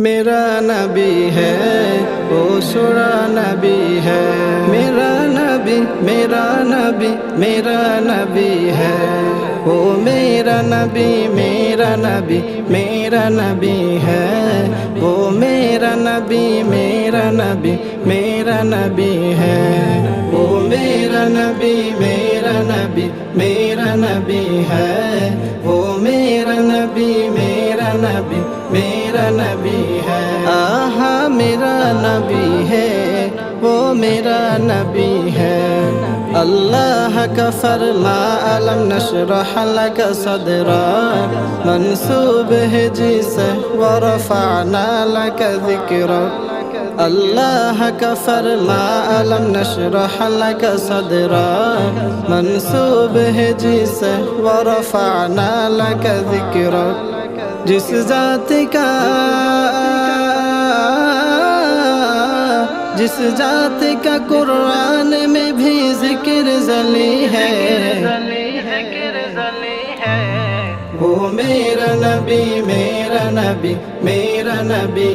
मेरा नबी है, वो सुरा नबी है। मेरा नबी, मेरा नबी, मेरा नबी है। वो मेरा नबी, मेरा नबी, मेरा नबी है। वो मेरा नबी, मेरा नबी, मेरा नबी है। वो मेरा नबी, मेरा नबी, मेरा नबी है। वो मेरा नबी, मेरा नबी, मेरा नबी है। आहा मेरा नबी है, वो मेरा नबी है। अल्लाह का फरमा अलम नशरह लक सदरा, मंसूब है जिसे व रफ़अना लक ज़िक्रक। अल्लाह का फरमा अलम नशरह लक सदरा, मंसूब है जिसे व रफ़अना लक ज़िक्रक। जिस जात का कुरान में भी जिक्र जली है, वो मेरा नबी, मेरा नबी, मेरा नबी।